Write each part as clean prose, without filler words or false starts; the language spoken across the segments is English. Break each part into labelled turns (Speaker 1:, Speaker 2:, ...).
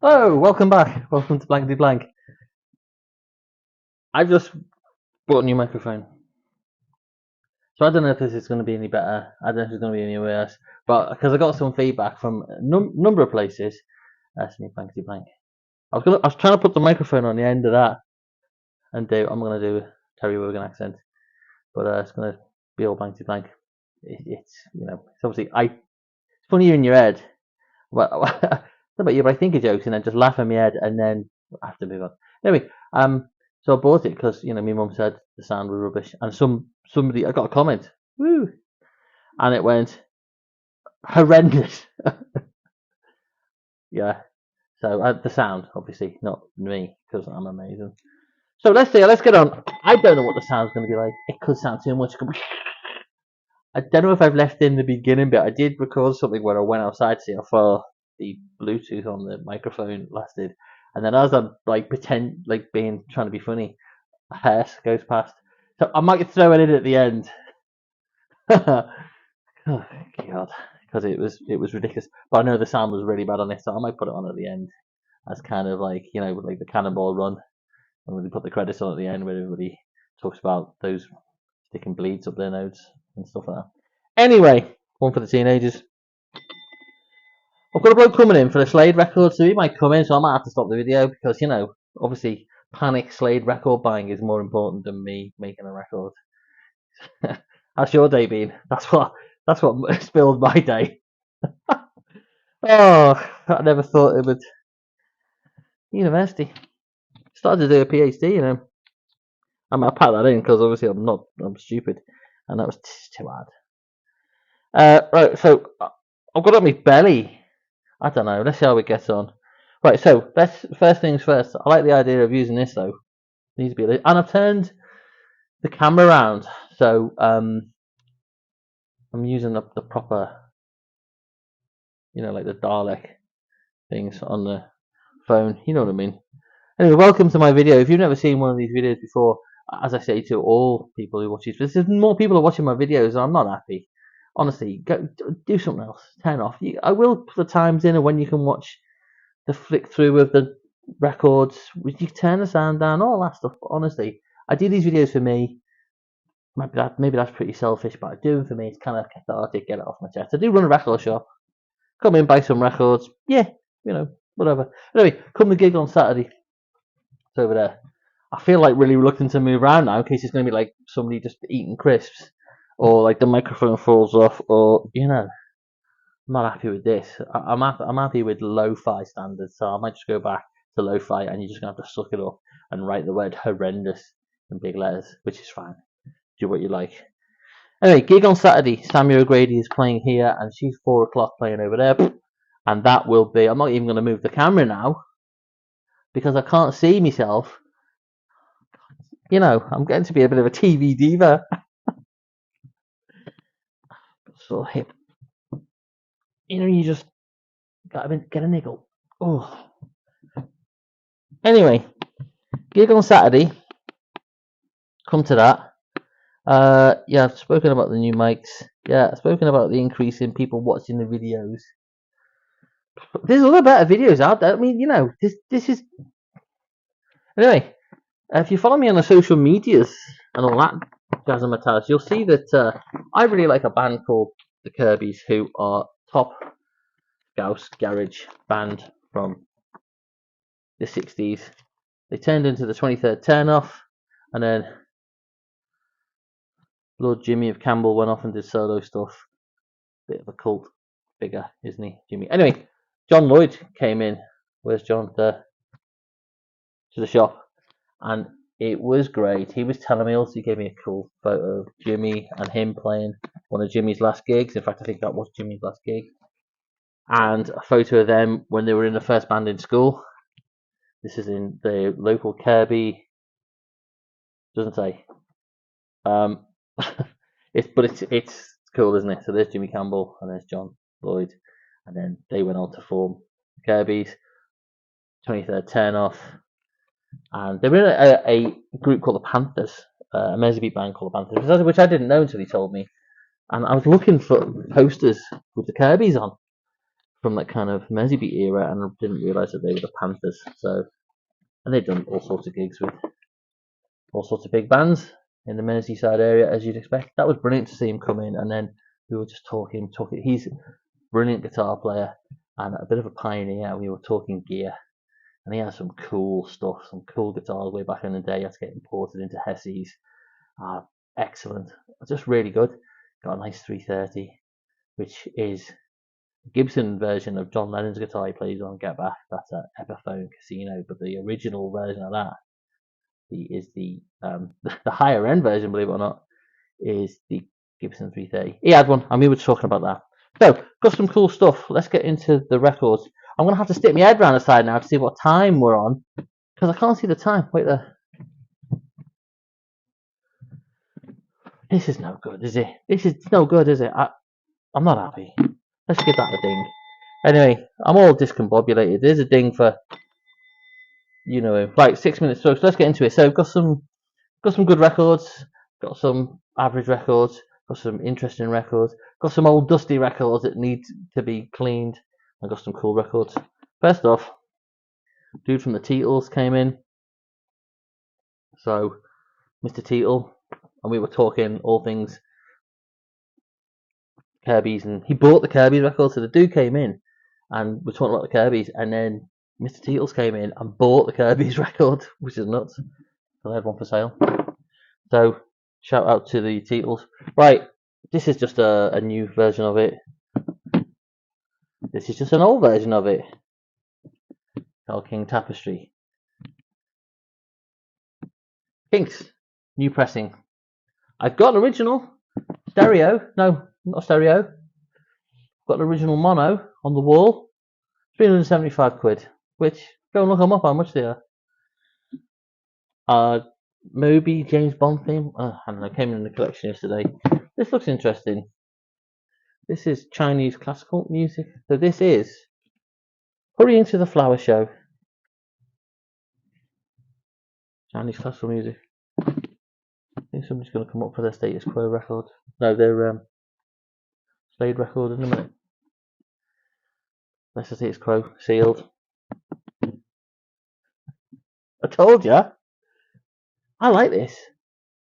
Speaker 1: Oh, welcome back. Welcome to Blankety Blank. I've just bought a new microphone. So I don't know if this is going to be any better. I don't know if it's going to be any worse. But because I got some feedback from a number of places, that's me Blankety Blank. I was trying to put the microphone on the end of that and I'm going to do a Terry Wogan accent. But it's going to be all Blankety Blank. It's obviously, it's funny in your head. Well, I don't know about you, but I think of jokes and then just laugh in my head and then I have to move on. Anyway, so I bought it because my mum said the sound was rubbish, and somebody I got a comment, woo, and it went horrendous. Yeah. So the sound, obviously, not me because I'm amazing. So let's see. Let's get on. I don't know what the sound's going to be like. It could sound too much. I don't know if I've left in the beginning bit. I did record something where I went outside to see how far the Bluetooth on the microphone lasted, and then as I'm like trying to be funny, a hair goes past. So I might throw it in at the end. Oh God, because it was ridiculous. But I know the sound was really bad on it, so I might put it on at the end as kind of like like the Cannonball Run, and we put the credits on at the end where everybody talks about those sticking bleeds up their nose and stuff like that. Anyway, one for the teenagers. I've got a bloke coming in for the Slade record, so he might come in, so I might have to stop the video because, obviously, panic Slade record buying is more important than me making a record. How's your day been? That's what spilled my day. Oh, I never thought it would. University. Started to do a PhD. I pat that in because obviously I'm stupid, and that was too hard. Right, so I've got on my belly. I don't know. Let's see how it gets on. Right, so first things first. I like the idea of using this though. It needs to be, and I've turned the camera around, so I'm using the proper, like the Dalek things on the phone. You know what I mean? Anyway, welcome to my video. If you've never seen one of these videos before, as I say to all people who watch these, there's more people are watching my videos, and I'm not happy. Honestly, go do something else. Turn off. I will put the times in, and when you can watch the flick through of the records, you turn the sound down, all that stuff. But honestly, I do these videos for me. Maybe that's pretty selfish, but I do them for me. It's kind of cathartic, get it off my chest. I do run a record shop. Come in, buy some records. Yeah, whatever. Anyway, come the gig on Saturday. It's over there. I feel like really reluctant to move around now in case it's going to be like somebody just eating crisps, or like the microphone falls off, or I'm not happy with this. I'm happy with lo-fi standards, so I might just go back to lo-fi, and you're just gonna have to suck it up and write the word horrendous in big letters, which is fine. Do what you like. Anyway, gig on Saturday. Samuel O'Grady is playing here, and she's 4 o'clock playing over there, and that will be. I'm not even going to move the camera now because I can't see myself. I'm getting to be a bit of a TV diva. So hip. You just gotta get a niggle. Oh. Anyway, gig on Saturday. Come to that. Yeah, I've spoken about the new mics. Yeah, I've spoken about the increase in people watching the videos. There's other better videos out there. I mean, this is. Anyway, if you follow me on the social medias and all that jazz and metallics, you'll see that I really like a band called the Kirby's, who are top Gauss garage band from the 60s. They turned into the 23rd Turn Off, and then Lord Jimmy of Campbell went off and did solo stuff. Bit of a cult figure, isn't he, Jimmy? Anyway, John Lloyd came in. Where's John? There. To the shop, and it was great. He was telling me also, he gave me a cool photo of Jimmy and him playing one of Jimmy's last gigs. In fact, I think that was Jimmy's last gig. And a photo of them when they were in the first band in school. This is in the local Kirby. Doesn't say. It's cool, isn't it? So there's Jimmy Campbell and there's John Lloyd, and then they went on to form Kirby's 23rd Turn Off, and they were in a group called the Panthers, a Merseybeat band called the Panthers, which I didn't know until he told me. And I was looking for posters with the Kirby's on from that kind of Merseybeat era, and I didn't realise that they were the Panthers. So, and they've done all sorts of gigs with all sorts of big bands in the Merseyside area, as you'd expect. That was brilliant to see him come in, and then we were just talking. He's a brilliant guitar player and a bit of a pioneer. We were talking gear, and he has some cool stuff, some cool guitars way back in the day. He had to get imported into Hesse's. Excellent, just really good. Got a nice 330, which is a Gibson version of John Lennon's guitar he plays on Get Back. That's an Epiphone Casino, but the original version of that is the higher end version, believe it or not, is the Gibson 330. He had one, and we were talking about that. So, got some cool stuff. Let's get into the records. I'm going to have to stick my head around the side now to see what time we're on, because I can't see the time. Wait there. This is no good, is it? This is no good, is it? I'm not happy. Let's give that a ding. Anyway, I'm all discombobulated. There's a ding for, right, 6 minutes. So let's get into it. So got some good records, got some average records, got some interesting records, got some old dusty records that need to be cleaned, and got some cool records. First off, dude from the Beatles came in. So, Mr. Teetle, and we were talking all things Kirby's, and he bought the Kirby's record. So the dude came in, and we're talking about the Kirby's, and then Mr. Teetles came in and bought the Kirby's record, which is nuts. So I had one for sale. So shout out to the Teetles. Right, this is just a new version of it. This is just an old version of it. Called King Tapestry. Kinks, new pressing. I've got an original stereo. No, not a stereo. Got an original mono on the wall. 375 quid. Which, go and look them up how much they are. Moby, James Bond theme. I don't know, came in the collection yesterday. This looks interesting. This is Chinese classical music. So this is Hurrying to the Flower Show. Chinese classical music. I think somebody's going to come up for their Status Quo record. No, their Slade record in a minute. That's the Status Quo, sealed. I told ya. I like this.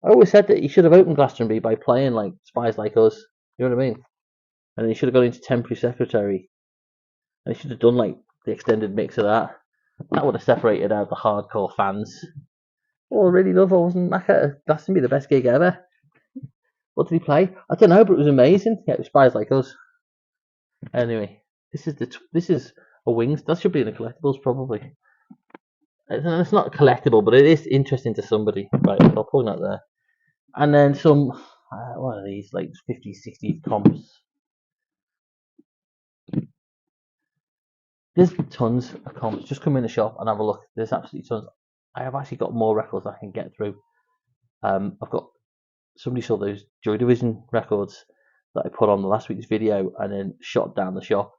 Speaker 1: I always said that he should have opened Glastonbury by playing like Spies Like Us. You know what I mean? And he should have gone into Temporary Secretary. And he should have done like the extended mix of that. That would have separated out the hardcore fans. Oh, I really love it. Wasn't Glastonbury the best gig ever? What did he play? I don't know, but it was amazing. Yeah, it was Spies Like Us. Anyway, this is a Wings. That should be in the collectibles probably. It's not collectible, but it is interesting to somebody. Right, I'll pull that there. And then some, what are these, like 50s, 60s comps. There's tons of comps. Just come in the shop and have a look. There's absolutely tons. I have actually got more records I can get through. I've got, somebody saw those Joy Division records that I put on the last week's video and then shot down the shop.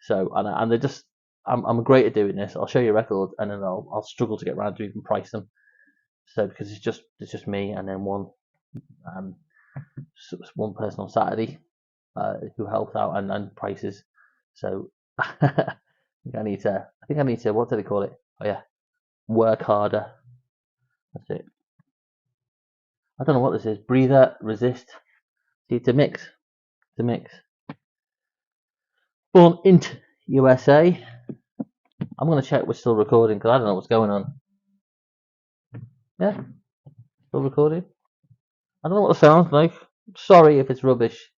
Speaker 1: So, and they're just, I'm great at doing this. I'll show you a record and then I'll struggle to get around to even price them. So, because it's just me and then one person on Saturday who helps out and prices. So I think I need to what do they call it? Oh yeah, work harder. That's it. I don't know what this is. Breather, resist. See, to mix. Born in USA. I'm gonna check we're still recording because I don't know what's going on. Yeah, still recording. I don't know what it sounds like. Sorry if it's rubbish.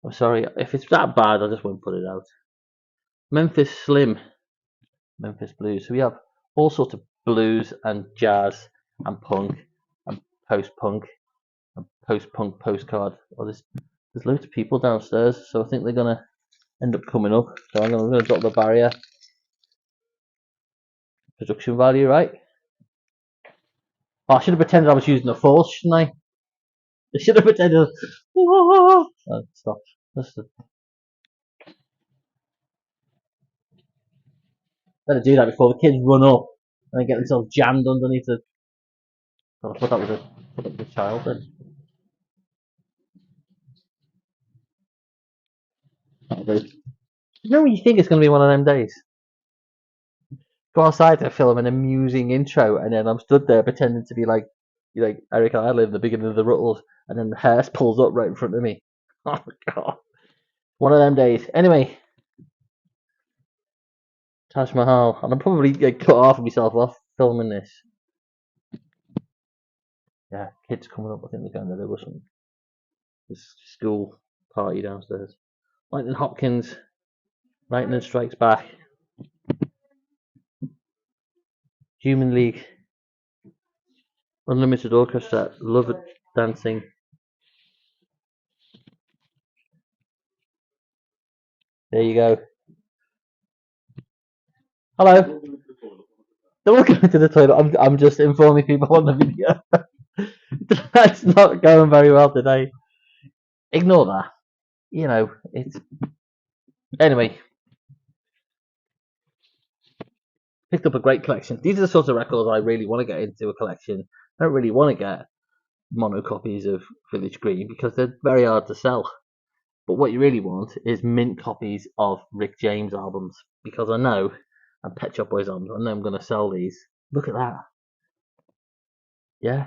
Speaker 1: I'm sorry if it's that bad. I just won't put it out. Memphis Slim, Memphis Blues. So we have all sorts of blues and jazz and punk and post-punk and post-punk postcard. Oh, there's loads of people downstairs, so I think they're gonna end up coming up. So I'm gonna drop the barrier. Production value, right? Oh, I should have pretended I was using a force, shouldn't I? I should have pretended. Oh, stop. Better do that before the kids run up and they get themselves jammed underneath the. Oh, I thought that was a child then. That'll do. You know when you think it's going to be one of them days? Go outside to film an amusing intro, and then I'm stood there pretending to be like Eric Idle in the beginning of the Ruttles, and then the hearse pulls up right in front of me. Oh god, one of them days. Anyway, Taj Mahal, and I'm probably like, cut half of myself off filming this. Yeah, kids coming up. I think they're going to do something. This school party downstairs. Lightning Hopkins, Lightning Strikes Back, Human League, Unlimited Orchestra, Love Dancing. There you go. Hello. Don't look into the toilet. I'm just informing people on the video. That's not going very well today. Ignore that. You know, it's anyway. Picked up a great collection. These are the sorts of records I really want to get into a collection. I don't really want to get mono copies of Village Green because they're very hard to sell. But what you really want is mint copies of Rick James albums because I know, and Pet Shop Boys albums, I know I'm going to sell these. Look at that. Yeah.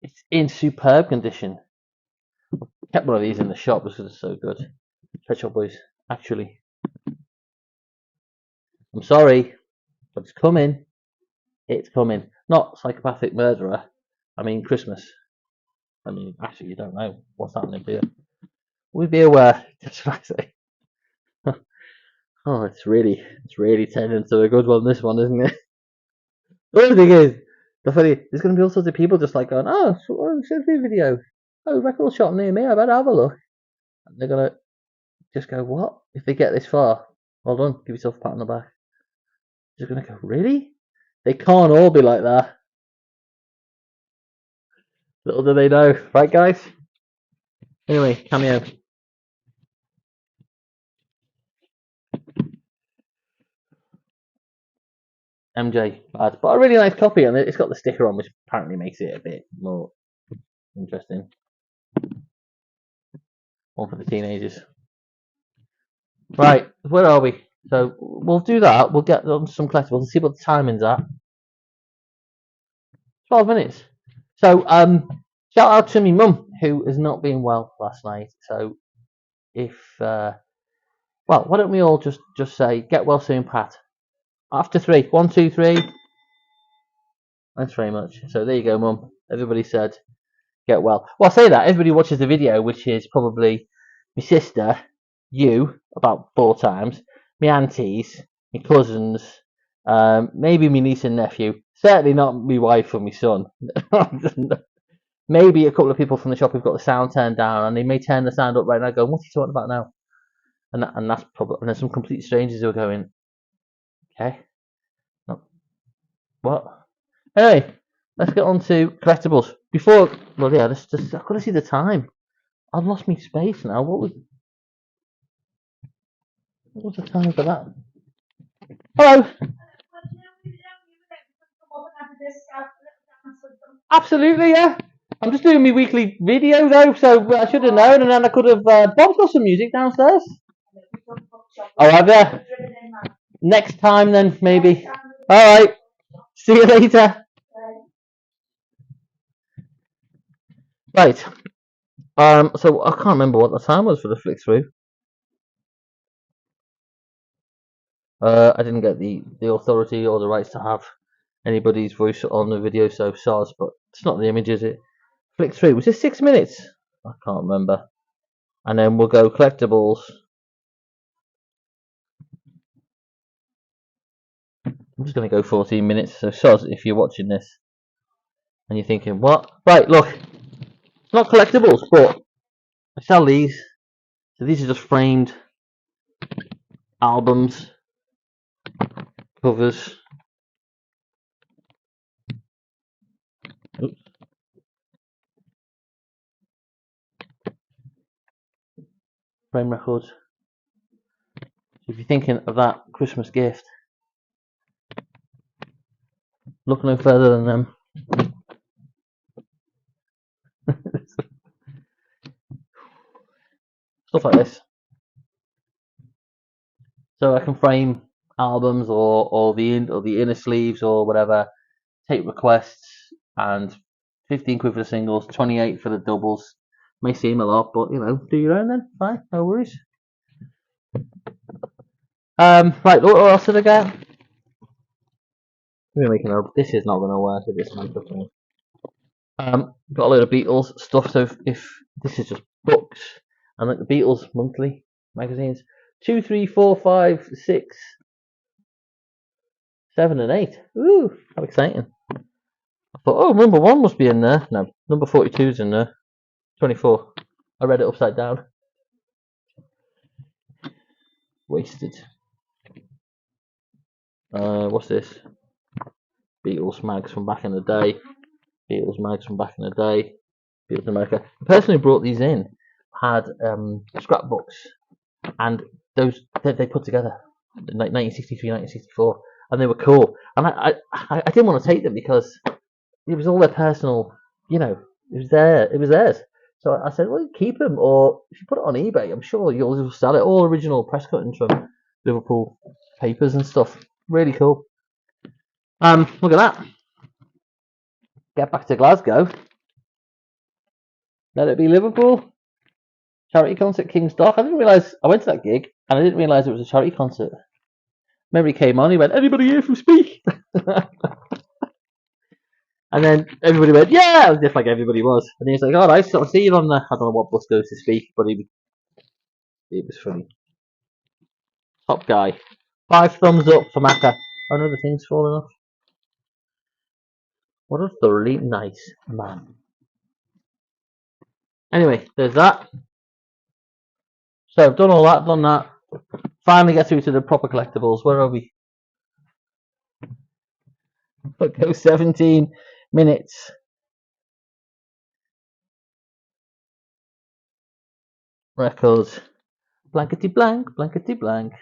Speaker 1: It's in superb condition. Kept one of these in the shop because it's so good. Pet Shop Boys, actually. I'm sorry, but it's coming. It's coming. Not Psychopathic Murderer. I mean Christmas. I mean, actually, you don't know what's happening here. We'd be aware. That's what I say. Oh, it's really turned into a good one. This one, isn't it? The other thing is, there's going to be all sorts of people just like going, "Oh, selfie video. Oh, record shop near me. I better have a look." And they're gonna just go, "What?" If they get this far, well done. Give yourself a pat on the back. Just gonna go, really? They can't all be like that. Little do they know, right, guys? Anyway, cameo. MJ, bad, but a really nice copy, and it's got the sticker on, which apparently makes it a bit more interesting. One for the teenagers. Right, where are we? So we'll do that. We'll get on some collectibles and see what the timing's at. 12 minutes. So shout out to me mum who has not been well last night. So if well, why don't we all just say get well soon, Pat? After 3, 1, 2, 3. Thanks very much. So there you go, mum. Everybody said get well. Well, I say that everybody watches the video, which is probably my sister, you about 4 times, my aunties, my cousins, maybe my niece and nephew. Certainly not my wife or my son. Maybe a couple of people from the shop who've got the sound turned down, and they may turn the sound up right now, going, "What are you talking about now?" And that's probably. And there's some complete strangers who are going, "Okay, no, what?" Anyway, let's get on to collectibles. Before, well, yeah, let's just. I've got to see the time. I've lost my space now. What was the time for that? Hello. Absolutely, yeah. I'm just doing my weekly video though, so I should have known, and then I could have. Bob's got some music downstairs. Oh, have you? Next time then, maybe. All right. See you later. Right. So I can't remember what the time was for the flick through. I didn't get the authority or the rights to have anybody's voice on the video, so SARS, but it's not the image, is it? Flick through. Was it 6 minutes? I can't remember. And then we'll go collectibles. I'm just going to go 14 minutes. So SARS, if you're watching this and you're thinking, what? Right, look. It's not collectibles, but I sell these. So these are just framed albums, covers. Oops. Frame records. So if you're thinking of that Christmas gift, look no further than them. Stuff like this. So I can frame albums or the inner sleeves or whatever. Take requests, and 15 quid for the singles, 28 for the doubles. May seem a lot, but do your own then. Fine, no worries. Right, what else did I get? We're making a. This is not going to work with this microphone. Got a load of Beatles stuff. So if this is just books, and like the Beatles monthly magazines, 2, 3, 4, 5, 6, 7, and 8. Ooh, how exciting! I thought, oh, number 1 must be in there. No, number 42 is in there. 24. I read it upside down. Wasted. What's this? Beatles mags from back in the day. Beatles mags from back in the day. Beatles in America. The person who brought these in had scrapbooks, and those they put together, like 1963, 1964, and they were cool. And I didn't want to take them because it was all their personal, it was theirs. So I said, well, keep them, or if you put it on eBay, I'm sure you'll sell it. All original press cuttings from Liverpool papers and stuff. Really cool. Look at that. Get back to Glasgow. Let it be Liverpool. Charity concert, King's Dock. I didn't realise, I went to that gig, and I didn't realise it was a charity concert. Remember he came on, he went, anybody here from Speak? And then everybody went, yeah, just like everybody was. And he was like, alright, so I'll see you on the, I don't know what bus goes to Speak, but it was funny. Top guy. 5 thumbs up for Maka. Oh no, the thing's falling off. What a thoroughly nice man. Anyway, there's that. So I've done all that, done that. Finally get through to the proper collectibles. Where are we? We'll go 17 minutes. Records. Blankety blank, blankety blank.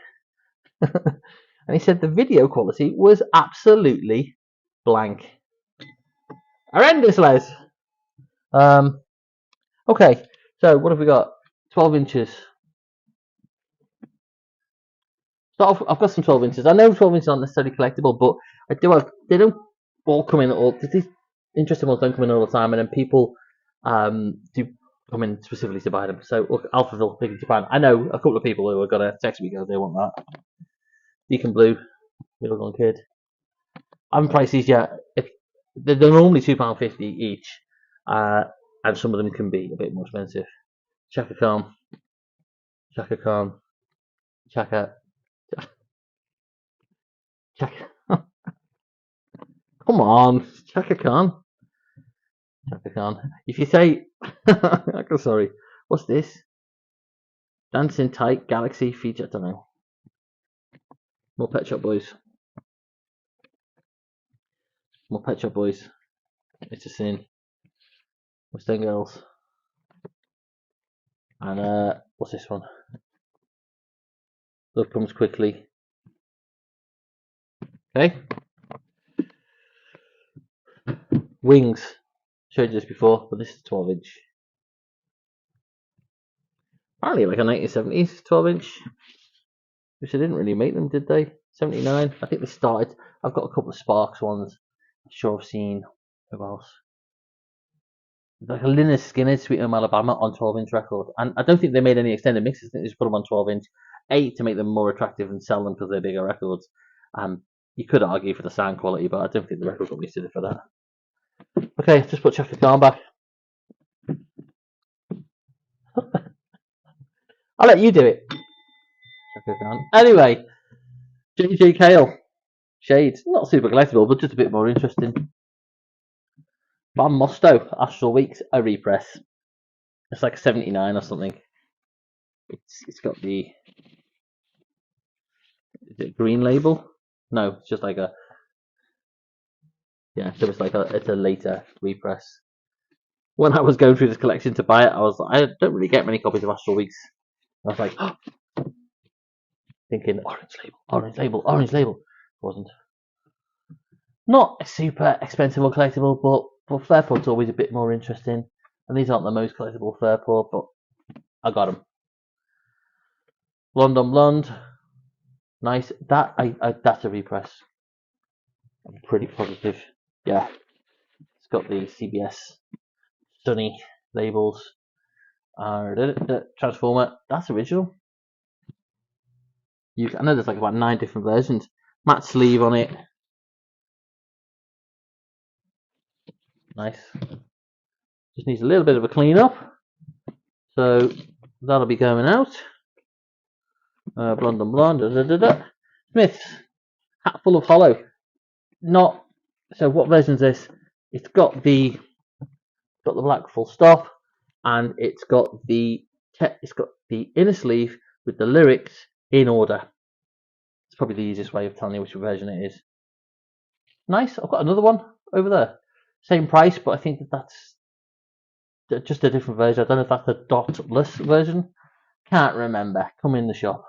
Speaker 1: And he said the video quality was absolutely blank. Horrendous, Les. Okay, so what have we got? 12 inches. So I've got some 12 inches. I know 12 inches aren't necessarily collectible, but I do have. They don't all come in all. These interesting ones don't come in all the time, and then people do come in specifically to buy them. So look, Alphaville, big in Japan. I know a couple of people who are gonna text me because they want that. Deacon Blue, Middle Kid. I haven't priced these yet. They're normally £2.50 each, and some of them can be a bit more expensive. Chaka Khan, Chaka Khan, Chaka. Chaka. Come on, Chaka Khan. Chaka Khan. If you say, sorry, what's this? Dancing Tight Galaxy feature. I don't know. More Pet Shop Boys. More Pet Shop Boys. It's a sin. West End Girls. And what's this one? Love Comes Quickly. Okay. Wings. Showed you this before, but this is 12 inch. Apparently like a 1970s 12 inch. Which they didn't really make them, did they? 79. I think they started. I've got a couple of Sparks ones. I'm sure I've seen. Who else? Like a Lynyrd Skynyrd Sweet Home Alabama on 12 inch record. And I don't think they made any extended mixes. I think they just put them on 12 inch. To make them more attractive and sell them because they're bigger records. You could argue for the sound quality, but I don't think the record companies did it for that. Okay, just put Chaka Khan back. I'll let you do it. Chaka Khan. Anyway, JJ Cale. Shades. Not super collectible, but just a bit more interesting. Van Mosto, Astral Weeks, a repress. It's like a 79 or something. It's got the. Is it green label? No, it's just like a. Yeah, so it's a later repress. When I was going through this collection to buy it, I don't really get many copies of Astral Weeks. I was like, oh, thinking orange label, orange label, orange label. It wasn't. Not a super expensive or collectible, but Fairport's always a bit more interesting. And these aren't the most collectible Fairport, but I got them. Blonde on Blonde. Nice. That's a repress. I'm pretty positive. Yeah, it's got the CBS Sunny labels. The Transformer. That's original. I know there's like about 9 different versions. Matte sleeve on it. Nice. Just needs a little bit of a clean up. So that'll be going out. Blonde and blonde. Smith's hat full of hollow. Not so. What version is this? It's got the black full stop, and it's got the inner sleeve with the lyrics in order. It's probably the easiest way of telling you which version it is. Nice. I've got another one over there. Same price, but I think that's just a different version. I don't know if that's the dotless version. Can't remember. Come in the shop.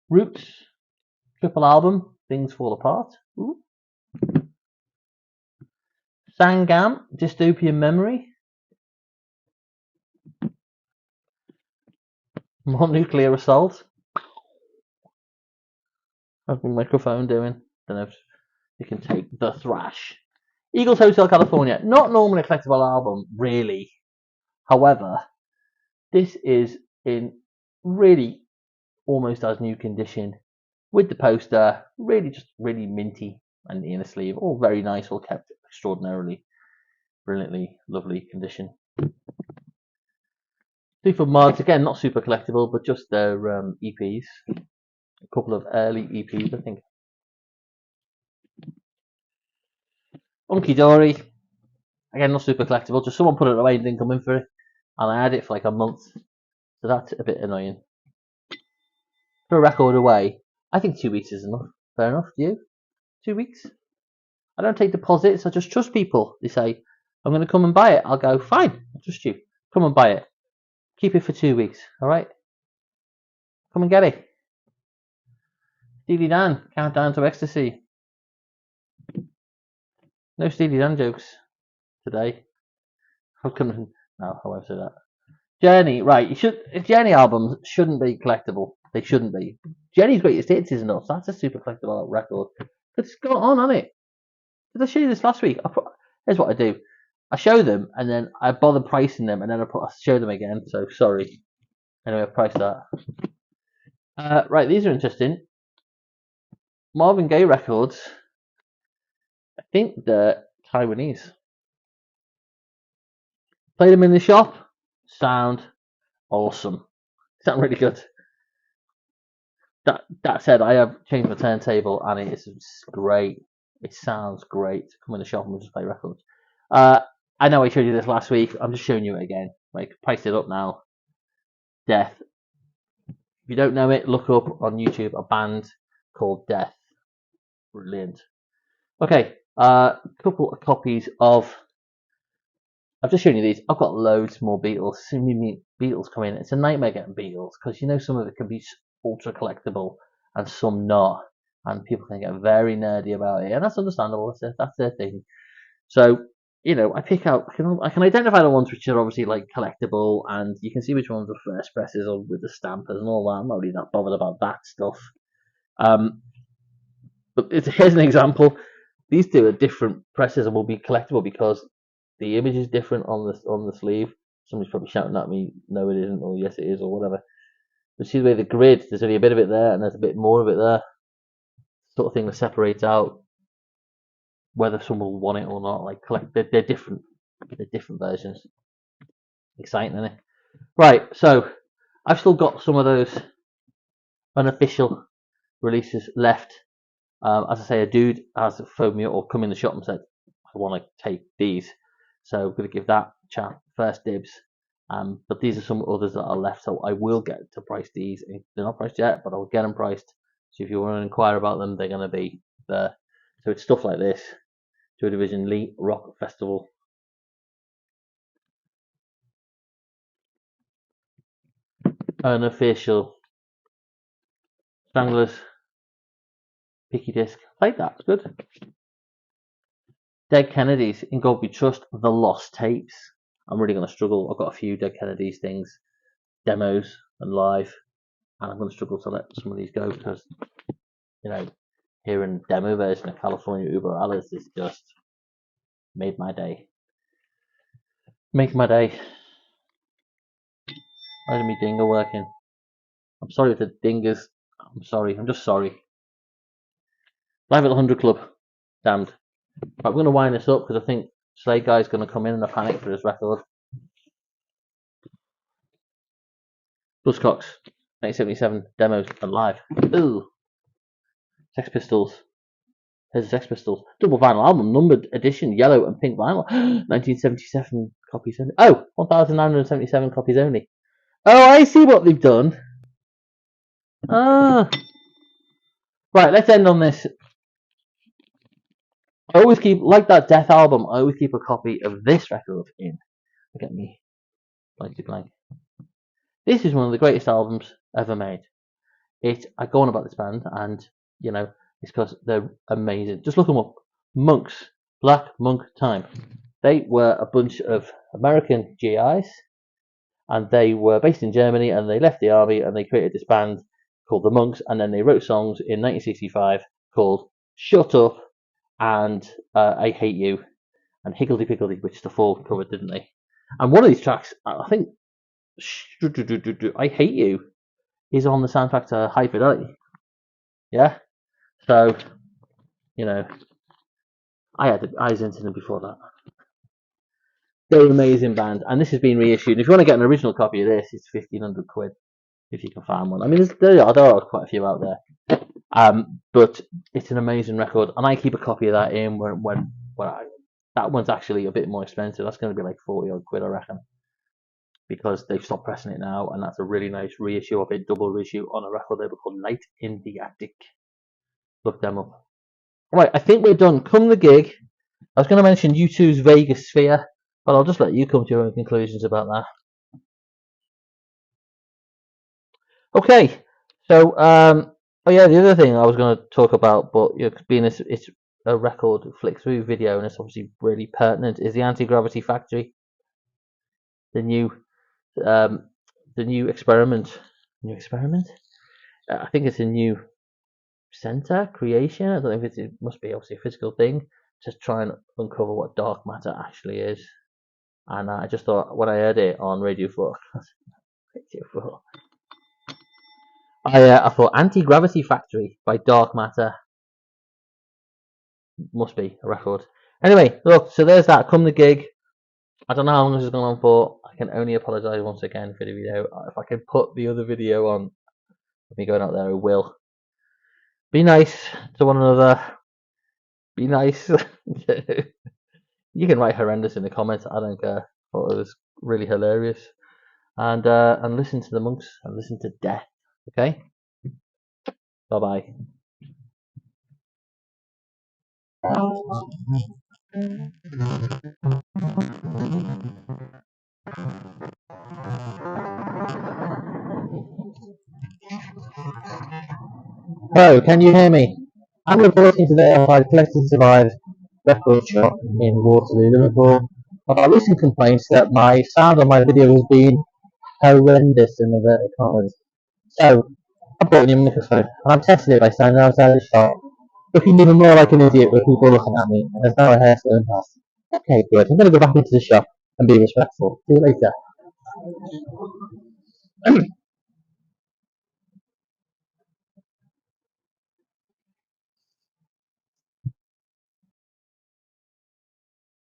Speaker 1: Roots, triple album, Things Fall Apart. Ooh. Sangam, Dystopian Memory. More Nuclear Assault. How's the microphone doing? Don't know if you can take the thrash. Eagles Hotel California. Not normally a collectible album, really. However, this is in really almost as new condition with the poster, really minty, and the inner sleeve, all very nice, all kept extraordinarily, brilliantly, lovely condition. Super mods, again, not super collectible, but just their EPs. A couple of early EPs, I think. Unky Dory, again, not super collectible, just someone put it away and didn't come in for it, and I had it for like a month, so that's a bit annoying. For a record away, I think 2 weeks is enough. Fair enough, do you? 2 weeks? I don't take deposits, I just trust people. They say, I'm going to come and buy it. I'll go, fine, I trust you. Come and buy it. Keep it for 2 weeks, alright? Come and get it. Steely Dan, Countdown to Ecstasy. No Steely Dan jokes today. No, I won't say that. Journey, right? Journey albums shouldn't be collectible. They shouldn't be. Journey's Greatest Hits is nuts. That's a super collectible record. It's got on it. Did I show you this last week? Here's what I do. I show them and then I bother pricing them and then I show them again. So sorry. Anyway, I priced that. Right, these are interesting. Marvin Gaye records. I think they're Taiwanese. Played them in the shop. Sound awesome. Sound really good. That said, I have changed my turntable and it is great. It sounds great. Come in the shop and we'll just play records. I know I showed you this last week. I'm just showing you it again. Like, priced it up now. Death. If you don't know it, look up on YouTube a band called Death. Brilliant. Okay, couple of copies of. I've just shown you these. I've got loads more Beatles. Soon Beatles come in. It's a nightmare getting Beatles because you know some of it can be ultra collectible and some not, and people can get very nerdy about it, and that's understandable. That's their thing. So you know, I pick out. I can identify the ones which are obviously like collectible, and you can see which ones are first presses or with the stampers and all that. I'm not really that bothered about that stuff. But here's an example. These two are different presses and will be collectible because the image is different on the sleeve. Somebody's probably shouting at me, no it isn't, or yes it is, or whatever. But see the way the grid, there's only a bit of it there and there's a bit more of it there. Sort of thing that separates out whether someone will want it or not. Like they're different. They're different versions. Exciting, isn't it? Right, so I've still got some of those unofficial releases left. As I say, a dude has phoned me up or come in the shop and said, I want to take these. So I'm going to give that chap first dibs. But these are some others that are left, so I will get to price these. They're not priced yet, but I'll get them priced. So if you want to inquire about them, they're going to be there. So it's stuff like this. Joy Division Lee Rock Festival. Unofficial. Stranglers. Picky Disc. Played that, it's good. Dead Kennedys, In God We Trust, The Lost Tapes. I'm really going to struggle. I've got a few Dead Kennedys things, demos and live. and I'm going to struggle to let some of these go because, you know, hearing demo version of California Uber Alice is just made my day. Make my day. Why isn't my dinger working? I'm sorry if the dinger's. I'm sorry. I'm just sorry. Live at the 100 Club. Damned. Right, we're going to wind this up because I think Slade Guy's going to come in a panic for his record. Buzzcocks. 1977 demos and live. Ooh. Sex Pistols. Here's the Sex Pistols. Double vinyl album, numbered edition, yellow and pink vinyl. 1977 copies only. Oh, 1,977 copies only. Oh, I see what they've done. Ah. Right, let's end on this. I always keep, like that Death album, I always keep a copy of this record in. Look at me. Blankety blank. This is one of the greatest albums ever made. I go on about this band, and, you know, it's because they're amazing. Just look them up. Monks. Black Monk Time. They were a bunch of American GIs, and they were based in Germany, and they left the army, and they created this band called the Monks, and then they wrote songs in 1965 called Shut Up and I Hate You and Higgledy Piggledy, which the Four covered, didn't they? And one of these tracks, I think, I Hate You, is on the soundtrack to High Fidelity. Yeah? So, you know, I had eyes into them before that. They're an amazing band, and this has been reissued. If you want to get an original copy of this, it's 1,500 quid if you can find one. I mean, there are quite a few out there, but it's an amazing record, and I keep a copy of that in when that one's actually a bit more expensive. That's going to be like 40 odd quid, I reckon, because they've stopped pressing it now, and that's a really nice reissue of it, double reissue on a record label called Light in the Attic. Look them up. Right, I think we're done. Come the gig. I was going to mention U2's Vegas Sphere, but I'll just let you come to your own conclusions about that. Okay, so oh yeah, the other thing I was going to talk about, but being it's a record flick through video and it's obviously really pertinent, is the Anti-Gravity Factory, the new experiment. New experiment? I think it's a new center creation. I don't know if it must be obviously a physical thing to try and uncover what dark matter actually is. And I just thought when I heard it on Radio 4, I thought Anti-Gravity Factory by Dark Matter must be a record. Anyway, look, so there's that. Come the gig. I don't know how long this has gone on for. I can only apologise once again for the video. If I can put the other video on of me going out there, I will. Be nice to one another. Be nice. You can write horrendous in the comments. I don't care. I thought it was really hilarious. And listen to the Monks and listen to Death. Okay? Bye bye. Hello, can you hear me? I'm reporting today outside Collected Survive record shop in Waterloo, Liverpool, about recent complaints that my sound on my video has been horrendous in inverted commas. So, I bought a new microphone, and I'm testing it by standing outside the shop, looking even more like an idiot with people looking at me, and there's no hair flowing past. Okay, good, I'm going to go back into the shop and be respectful. See you later.